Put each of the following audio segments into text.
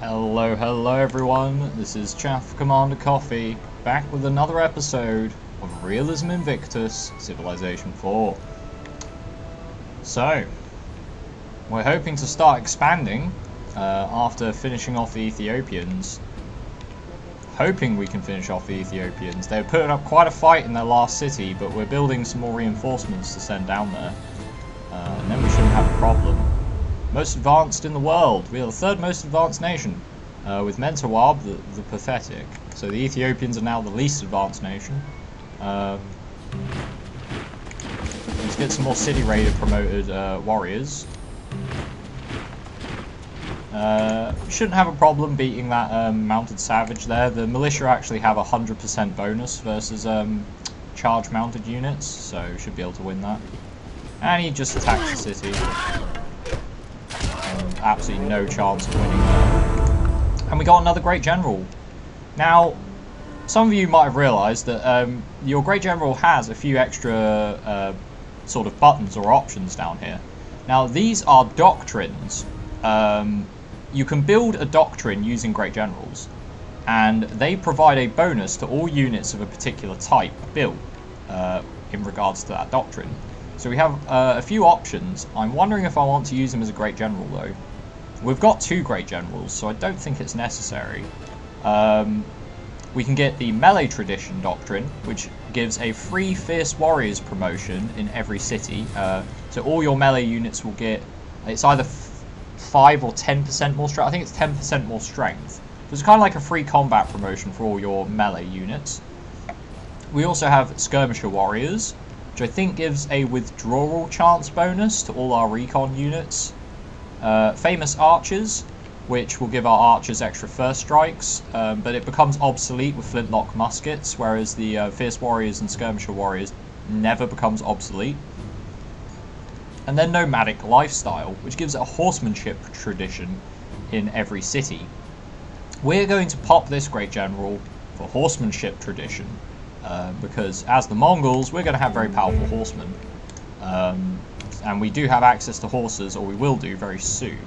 Hello everyone, this is Chaff Commander Coffee, back with another episode of Realism Invictus, Civilization 4. So, we're hoping to start expanding after finishing off the Ethiopians. Hoping we can finish off the Ethiopians. They're putting up quite a fight in their last city, but we're building some more reinforcements to send down there. And then we shouldn't have a problem. Most advanced in the world. We are the third most advanced nation, with Mentawab the pathetic. So the Ethiopians are now the least advanced nation. Let's get some more city raider promoted warriors. Shouldn't have a problem beating that mounted savage there. The militia actually have a 100% bonus versus charge mounted units, so should be able to win that. And he just attacks the city. Absolutely no chance of winning there. And we got another great general. Now, some of you might have realised that your great general has a few extra sort of buttons or options down here. Now, these are doctrines. You can build a doctrine using great generals, and they provide a bonus to all units of a particular type built in regards to that doctrine. So we have a few options. I'm wondering if I want to use them as a great general though. We've got two great generals, so I don't think it's necessary. We can get the melee tradition doctrine, which gives a free fierce warriors promotion in every city. So all your melee units will get, it's either 5 or 10% more strength. I think it's 10% more strength. So it's kind of like a free combat promotion for all your melee units. We also have skirmisher warriors, which I think gives a withdrawal chance bonus to all our recon units. Famous archers, which will give our archers extra first strikes, but it becomes obsolete with flintlock muskets, whereas the fierce warriors and skirmisher warriors never becomes obsolete. And then nomadic lifestyle, which gives a horsemanship tradition in every city. We're going to pop this great general for horsemanship tradition, because as the Mongols, we're going to have very powerful horsemen. And we do have access to horses, or we will do very soon.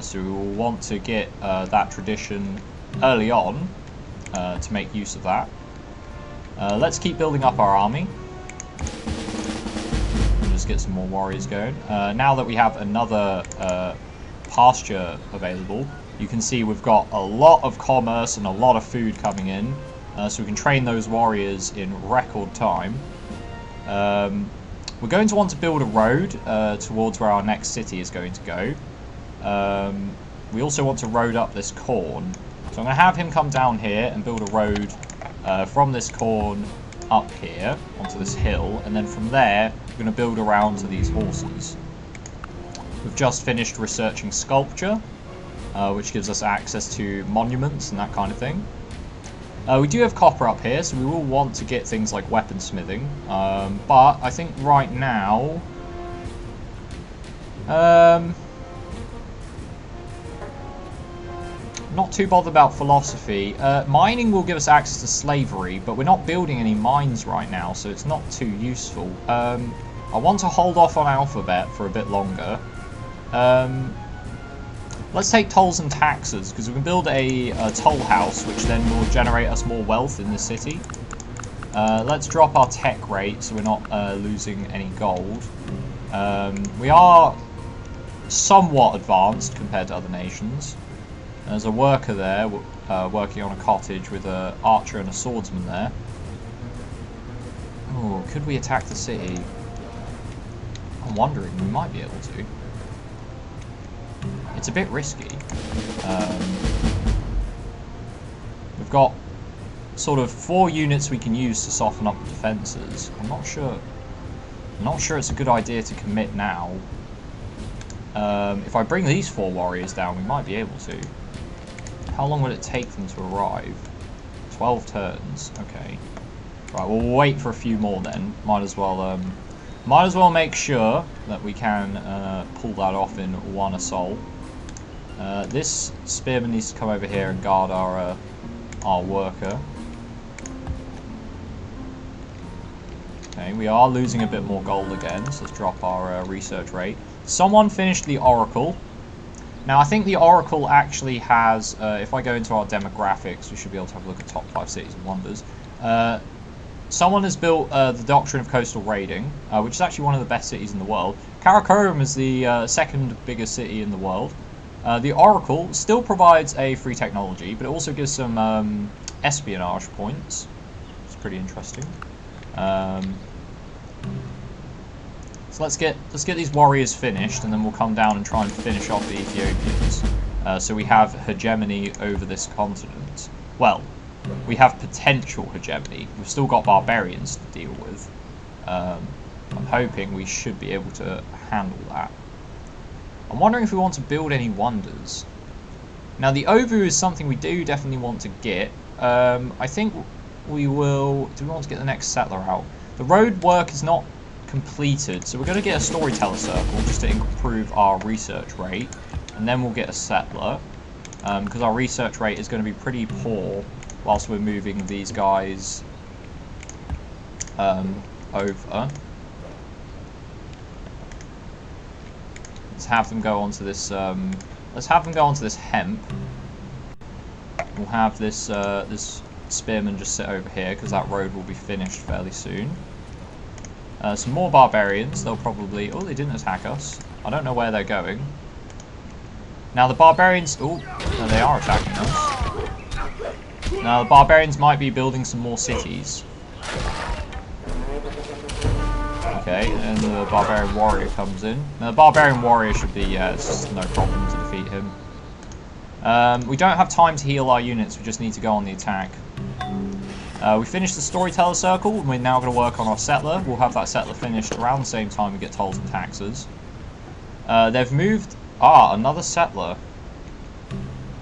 So we will want to get that tradition early on to make use of that. Let's keep building up our army. Just get some more warriors going. Now that we have another pasture available, you can see we've got a lot of commerce and a lot of food coming in. So we can train those warriors in record time. We're going to want to build a road towards where our next city is going to go. We also want to road up this corn. So I'm going to have him come down here and build a road from this corn up here onto this hill. And then from there, we're going to build around to these horses. We've just finished researching sculpture, which gives us access to monuments and that kind of thing. We do have copper up here, so we will want to get things like weaponsmithing, but I think right now, not too bothered about philosophy. Mining will give us access to slavery, but we're not building any mines right now, so it's not too useful. I want to hold off on alphabet for a bit longer. Let's take tolls and taxes, because we can build a toll house, which then will generate us more wealth in the city. Let's drop our tech rate, so we're not losing any gold. We are somewhat advanced compared to other nations. There's a worker there working on a cottage with an archer and a swordsman there. Oh, could we attack the city? I'm wondering, we might be able to. It's a bit risky. We've got sort of 4 units we can use to soften up the defences. I'm not sure it's a good idea to commit now. If I bring these 4 warriors down, we might be able to. How long would it take them to arrive? 12 turns. Okay. Right, we'll wait for a few more then. Might as well make sure that we can pull that off in one assault. This spearman needs to come over here and guard our worker. Okay, we are losing a bit more gold again, so let's drop our research rate. Someone finished the Oracle. Now, I think the Oracle actually has, if I go into our demographics, we should be able to have a look at top 5 cities and wonders. Someone has built the doctrine of coastal raiding, which is actually one of the best cities in the world. Karakorum is the second biggest city in the world. The Oracle still provides a free technology, but it also gives some espionage points. It's pretty interesting. So let's get these warriors finished, and then we'll come down and try and finish off the Ethiopians. So we have hegemony over this continent. Well, we have potential hegemony. We've still got barbarians to deal with. I'm hoping we should be able to handle that. I'm wondering if we want to build any wonders. Now, the Ovu is something we do definitely want to get. I think we will... Do we want to get the next settler out? The road work is not completed, so we're going to get a storyteller circle just to improve our research rate, and then we'll get a settler, because our research rate is going to be pretty poor whilst we're moving these guys over. Let's have them go onto this. Let's have them go onto this hemp. We'll have this this spearman just sit over here because that road will be finished fairly soon. Some more barbarians. They'll probably... Oh, they didn't attack us. I don't know where they're going. Now the barbarians... Oh, no, they are attacking us. Now the barbarians might be building some more cities. Okay, and the barbarian warrior comes in. Now the barbarian warrior should be... it's just no problem to defeat him. We don't have time to heal our units. We just need to go on the attack. We finished the storyteller circle, and we're now going to work on our settler. We'll have that settler finished around the same time we get tolls and taxes. They've moved... Ah, another settler.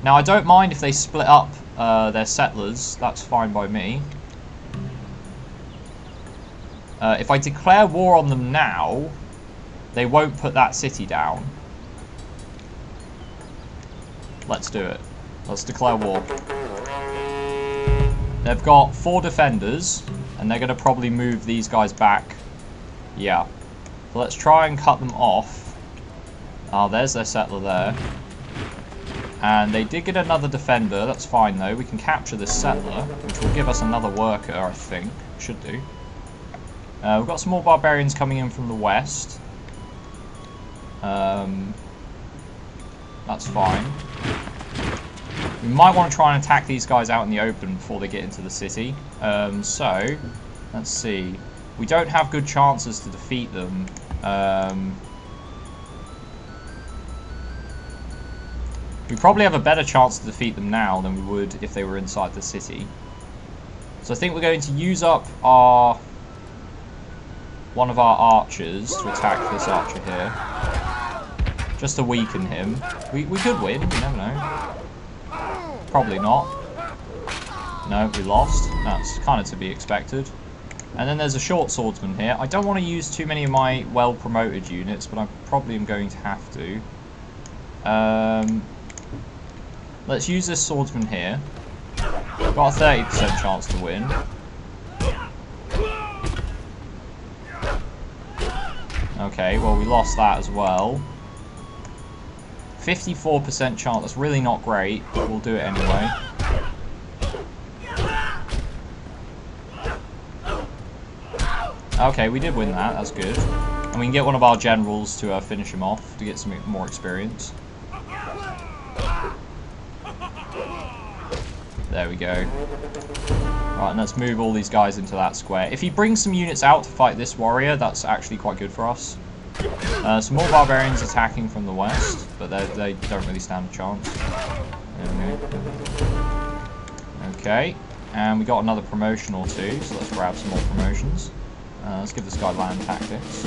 Now, I don't mind if they split up their settlers. That's fine by me. If I declare war on them now, they won't put that city down. Let's do it. Let's declare war. They've got 4 defenders, and they're going to probably move these guys back. Yeah. So let's try and cut them off. Ah, there's their settler there. And they did get another defender. That's fine, though. We can capture this settler, which will give us another worker, I think. Should do. We've got some more barbarians coming in from the west. That's fine. We might want to try and attack these guys out in the open before they get into the city. So, let's see. We don't have good chances to defeat them. We probably have a better chance to defeat them now than we would if they were inside the city. So I think we're going to use up one of our archers to attack this archer here. Just to weaken him. We could win, you never know. Probably not. No, we lost. That's kind of to be expected. And then there's a short swordsman here. I don't want to use too many of my well-promoted units, but I probably am going to have to. Let's use this swordsman here. Got a 30% chance to win. Okay, well we lost that as well. 54% chance, that's really not great, but we'll do it anyway. Okay, we did win that, that's good. And we can get one of our generals to finish him off, to get some more experience. There we go. Right, and let's move all these guys into that square. If he brings some units out to fight this warrior, that's actually quite good for us. Some more barbarians attacking from the west, but they don't really stand a chance. Okay, and we got another promotion or two, so let's grab some more promotions. Let's give this guy land tactics.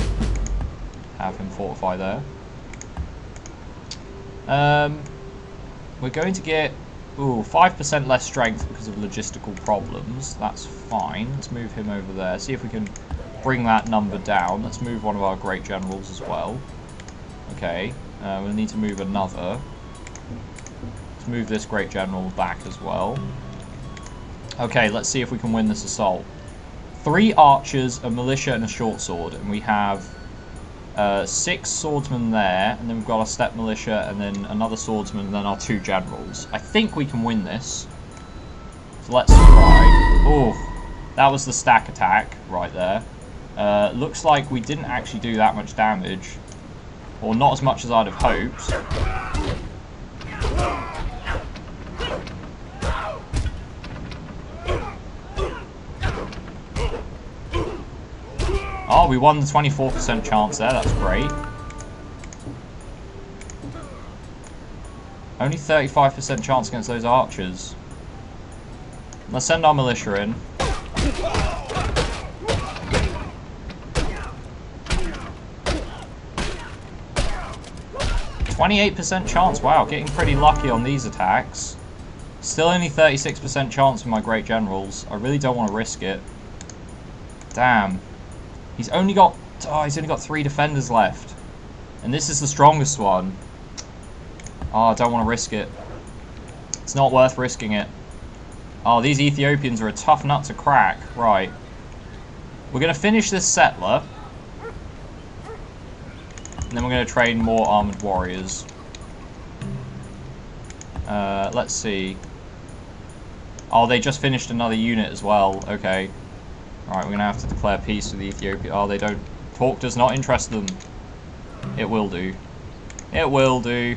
Have him fortify there. We're going to get 5% less strength because of logistical problems. That's fine. Let's move him over there. See if we can bring that number down. Let's move one of our great generals as well. Okay, we'll need to move another. Let's move this great general back as well. Okay, let's see if we can win this assault. 3 archers, a militia, and a short sword, and we have 6 swordsmen there, and then we've got our steppe militia, and then another swordsman, and then our 2 generals. I think we can win this. So let's try. Oh, that was the stack attack right there. Looks like we didn't actually do that much damage. Or not as much as I'd have hoped. Oh, we won the 24% chance there, that's great. Only 35% chance against those archers. Let's send our militia in. 28% chance, wow, getting pretty lucky on these attacks. Still only 36% chance with my great generals. I really don't want to risk it. Damn. He's only got 3 defenders left. And this is the strongest one. Oh, I don't want to risk it. It's not worth risking it. Oh, these Ethiopians are a tough nut to crack. Right. We're going to finish this settler. And then we're going to train more armored warriors. Let's see. Oh, they just finished another unit as well. Okay. Alright, we're going to have to declare peace with the Ethiopians. Oh, they don't... Talk does not interest them. It will do. It will do.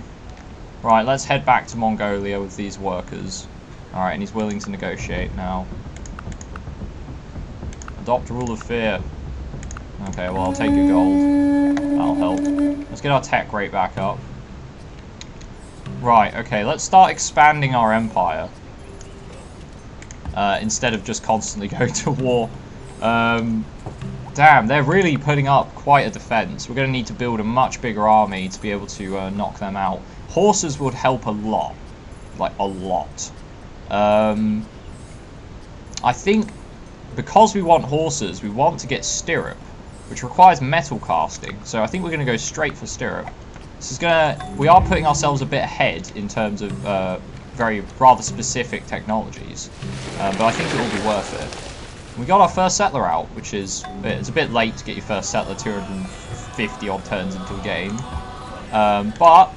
Right, let's head back to Mongolia with these workers. Alright, and he's willing to negotiate now. Adopt rule of fear. Okay, well, I'll take your gold. That'll help. Let's get our tech rate back up. Right, okay, let's start expanding our empire. Instead of just constantly going to war. Damn, they're really putting up quite a defense. We're going to need to build a much bigger army to be able to knock them out. Horses would help a lot. Like, a lot. I think because we want horses, we want to get stirrup, which requires metal casting. So I think we're going to go straight for stirrup. This is we are putting ourselves a bit ahead in terms of rather specific technologies, but I think it will be worth it. We got our first settler out, which is it's a bit late to get your first settler 250 odd turns into a game, but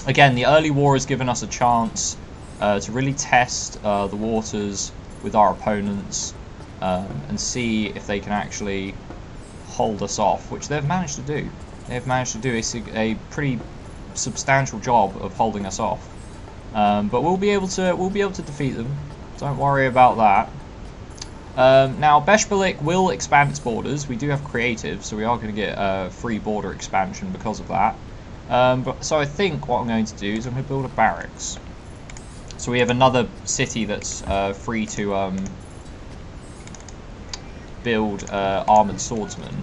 again, the early war has given us a chance to really test the waters with our opponents and see if they can actually hold us off, which they've managed to do. They've managed to do a pretty substantial job of holding us off. But we'll be able to defeat them. Don't worry about that. Now, Beshbalik will expand its borders. We do have creative, so we are going to get a free border expansion because of that. So I think what I'm going to do is I'm going to build a barracks. So we have another city that's free to build armoured swordsmen.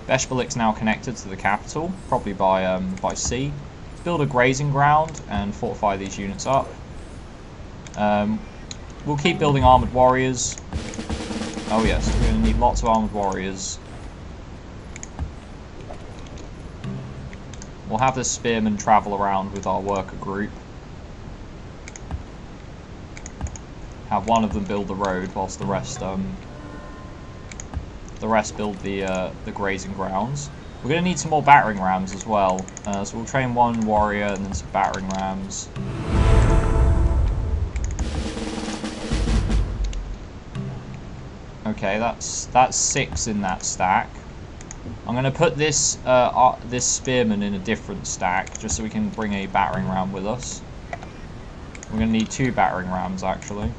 Beshbalik's now connected to the capital, probably by sea. Let's build a grazing ground and fortify these units up. We'll keep building armoured warriors. Oh yes, we're going to need lots of armoured warriors. We'll have the spearmen travel around with our worker group. Have one of them build the road, whilst the rest build the grazing grounds. We're going to need some more battering rams as well, so we'll train one warrior and then some battering rams. Okay, that's 6 in that stack. I'm going to put this this spearman in a different stack, just so we can bring a battering ram with us. We're going to need 2 battering rams actually.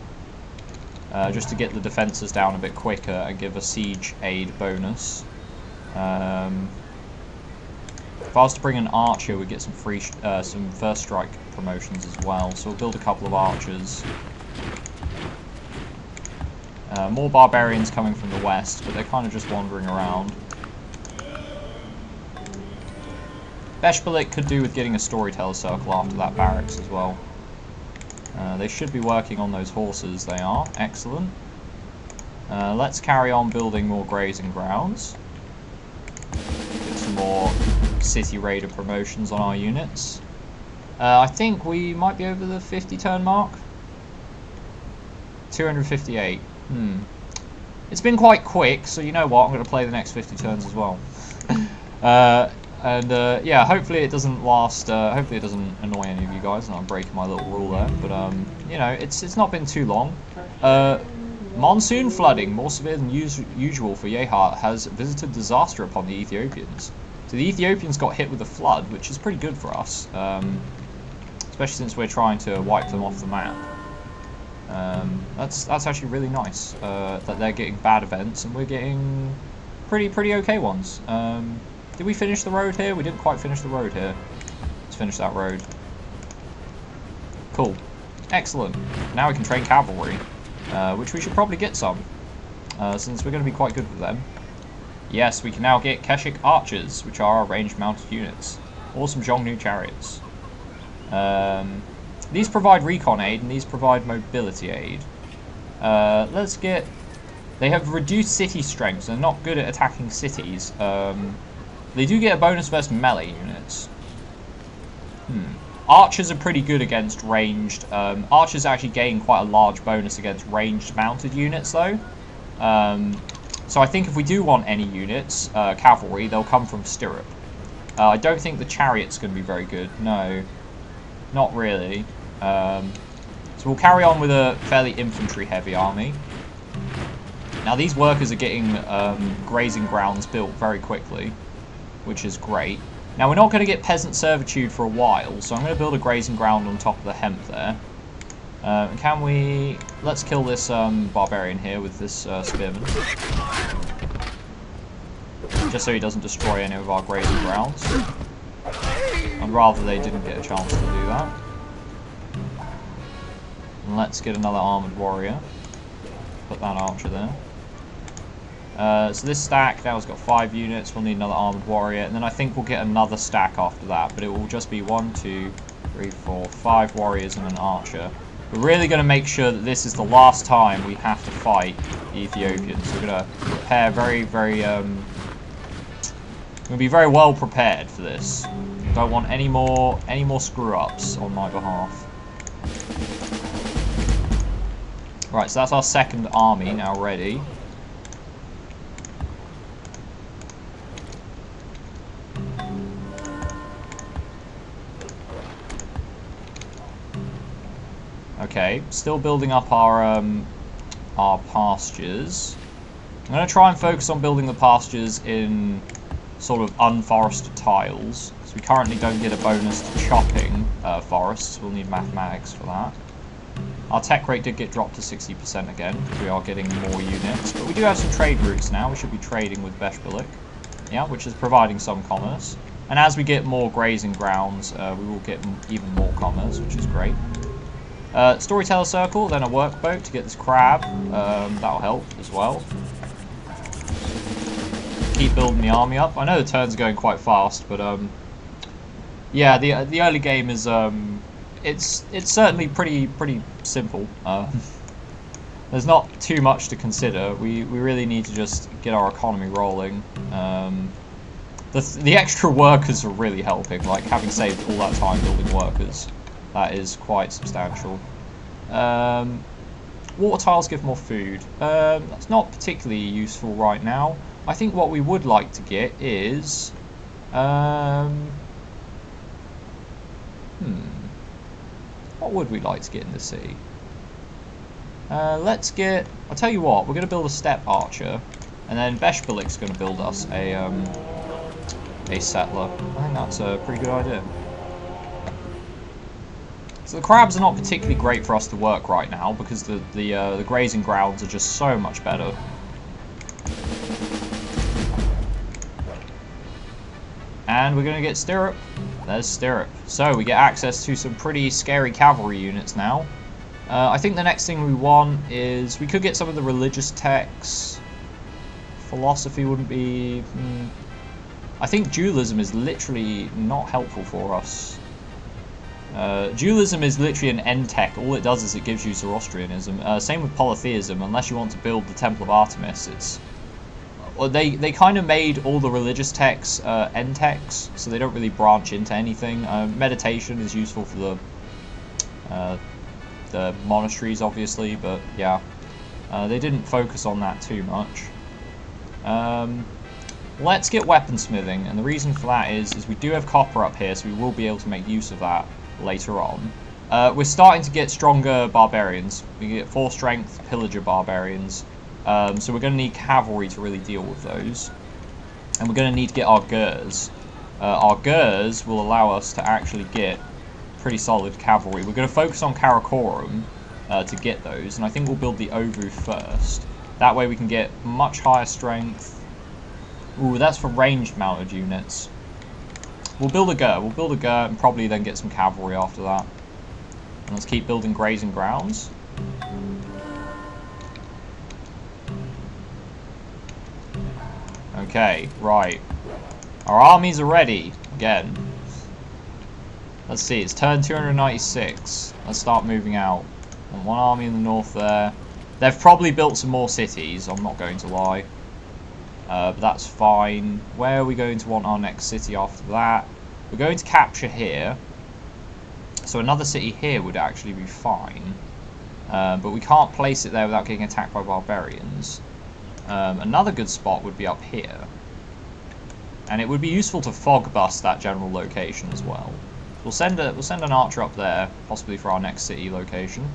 Just to get the defences down a bit quicker and give a siege aid bonus. If I was to bring an archer, we'd get some free, some first strike promotions as well. So we'll build a couple of archers. More barbarians coming from the west, but they're kind of just wandering around. Beshbalik could do with getting a storyteller circle after that barracks as well. They should be working on those horses, they are. Excellent. Let's carry on building more grazing grounds. Get some more city raider promotions on our units. I think we might be over the 50 turn mark. 258. It's been quite quick, so you know what, I'm going to play the next 50 turns as well. Yeah, hopefully it doesn't last, hopefully it doesn't annoy any of you guys, and I'm breaking my little rule there, but, you know, it's not been too long. Monsoon flooding, more severe than usual for Yehat, has visited disaster upon the Ethiopians. So the Ethiopians got hit with a flood, which is pretty good for us, especially since we're trying to wipe them off the map. That's actually really nice, that they're getting bad events and we're getting pretty okay ones. Did we finish the road here? We didn't quite finish the road here. Let's finish that road. Cool. Excellent. Now we can train cavalry, which we should probably get some, since we're going to be quite good with them. Yes, we can now get Keshik archers, which are our ranged mounted units. Or some Zhongnu chariots. These provide recon aid, and these provide mobility aid. Let's get... They have reduced city strength, so they're not good at attacking cities. They do get a bonus versus melee units. Archers are pretty good against ranged... archers actually gain quite a large bonus against ranged mounted units, though. So I think if we do want any units, cavalry, they'll come from stirrup. I don't think the chariot's going to be very good. No, not really. So we'll carry on with a fairly infantry-heavy army. Now these workers are getting grazing grounds built very quickly, which is great. Now we're not going to get peasant servitude for a while, so I'm going to build a grazing ground on top of the hemp there. Can we... Let's kill this barbarian here with this spearman. Just so he doesn't destroy any of our grazing grounds. I'd rather they didn't get a chance to do that. And let's get another armoured warrior. Put that archer there. So this stack now has got 5 units. We'll need another armoured warrior. And then I think we'll get another stack after that. But it will just be 1, 2, 3, 4, 5 warriors and an archer. We're really going to make sure that this is the last time we have to fight the Ethiopians. We're going to prepare very, very... we're going to be very well prepared for this. Don't want any more screw-ups on my behalf. Right, so that's our second army now ready. Okay, still building up our pastures. I'm going to try and focus on building the pastures in sort of unforested tiles, because we currently don't get a bonus to chopping forests. We'll need mathematics for that. Our tech rate did get dropped to 60% again, because we are getting more units, but we do have some trade routes now. We should be trading with Beshbalik, yeah, which is providing some commerce. And as we get more grazing grounds, we will get even more commerce, which is great. Storyteller circle, then a workboat to get this crab. That'll help as well. Keep building the army up. I know the turns are going quite fast, but yeah, the early game is it's certainly pretty simple. There's not too much to consider. We really need to just get our economy rolling. The extra workers are really helping. Like having saved all that time building workers. That is quite substantial. Water tiles give more food. That's not particularly useful right now. I think what we would like to get is... What would we like to get in the city? Let's get... I'll tell you what, we're going to build a step archer. And then Beshbalik's going to build us a settler. I think that's a pretty good idea. So the crabs are not particularly great for us to work right now because the grazing grounds are just so much better. And we're going to get stirrup. There's stirrup. So we get access to some pretty scary cavalry units now. I think the next thing we want is... We could get some of the religious texts. Philosophy wouldn't be... I think dualism is literally not helpful for us. Dualism is literally an end tech. All it does is it gives you Zoroastrianism. Same with polytheism. Unless you want to build the Temple of Artemis, it's... Well, they kind of made all the religious texts end techs, so they don't really branch into anything. Meditation is useful for the monasteries, obviously, but yeah. They didn't focus on that too much. Let's get weaponsmithing, and the reason for that is we do have copper up here, so we will be able to make use of that later on. We're starting to get stronger barbarians. We get 4 strength pillager barbarians, so we're going to need cavalry to really deal with those. And we're going to need to get our Gurs. Our Gurs will allow us to actually get pretty solid cavalry. We're going to focus on Karakorum to get those, and I think we'll build the Ovu first. That way we can get much higher strength. Ooh, that's for ranged mounted units. We'll build a Gur. We'll build a Gur and probably then get some cavalry after that. And let's keep building grazing grounds. Okay, right. Our armies are ready again. Let's see, it's turn 296. Let's start moving out. And 1 army in the north there. They've probably built some more cities, I'm not going to lie. But that's fine. Where are we going to want our next city after that? We're going to capture here. So another city here would actually be fine. But we can't place it there without getting attacked by barbarians. Another good spot would be up here. And it would be useful to fog bust that general location as well. We'll send an archer up there, possibly for our next city location.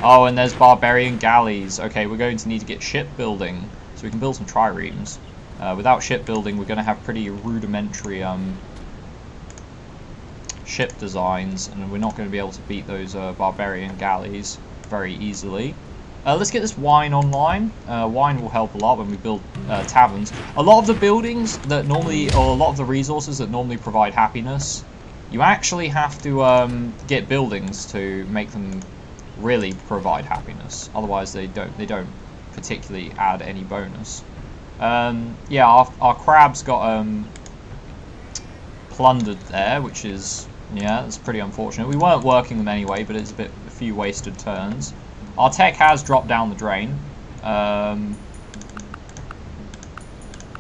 Oh, and there's barbarian galleys. Okay, we're going to need to get shipbuilding, so we can build some triremes. Without shipbuilding, we're going to have pretty rudimentary ship designs, and we're not going to be able to beat those barbarian galleys very easily. Let's get this wine online. Wine will help a lot when we build taverns. A lot of the buildings that normally, or a lot of the resources that normally provide happiness, you actually have to get buildings to make them really provide happiness. Otherwise, they don't particularly add any bonus. Yeah, our crabs got plundered there, which is, yeah, that's pretty unfortunate. We weren't working them anyway, but it's a few wasted turns. Our tech has dropped down the drain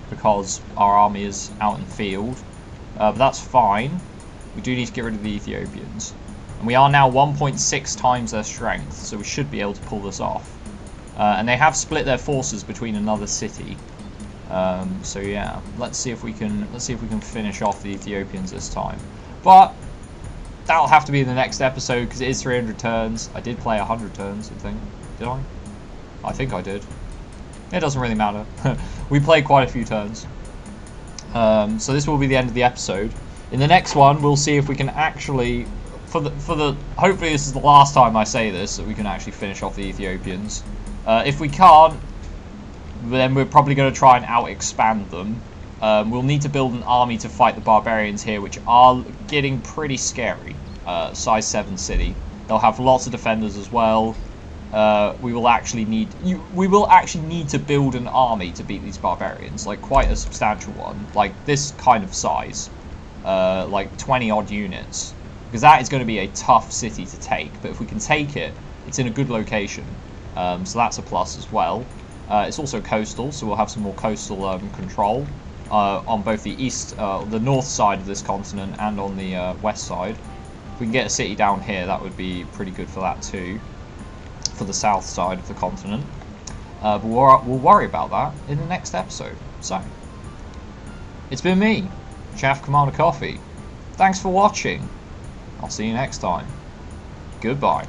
because our army is out in the field, but that's fine. We do need to get rid of the Ethiopians. And we are now 1.6 times their strength, so we should be able to pull this off. And they have split their forces between another city. So yeah, let's see if we can finish off the Ethiopians this time. But that'll have to be in the next episode because it is 300 turns. I did play 100 turns, I think. Did I? I think I did. It doesn't really matter. We played quite a few turns. So this will be the end of the episode. In the next one, we'll see if we can actually, hopefully this is the last time I say this, that we can actually finish off the Ethiopians. If we can't, then we're probably going to try and out-expand them. We'll need to build an army to fight the barbarians here, which are getting pretty scary. Size 7 city. They'll have lots of defenders as well. We will actually need to build an army to beat these barbarians, like quite a substantial one, like this kind of size, like 20 odd units, because that is going to be a tough city to take. But if we can take it, it's in a good location, so that's a plus as well. It's also coastal, so we'll have some more coastal control on both the the north side of this continent and on the west side. If we can get a city down here, that would be pretty good for that too, for the south side of the continent. But we'll worry about that in the next episode. So, it's been me, Chaff Commander Coffee. Thanks for watching. I'll see you next time. Goodbye.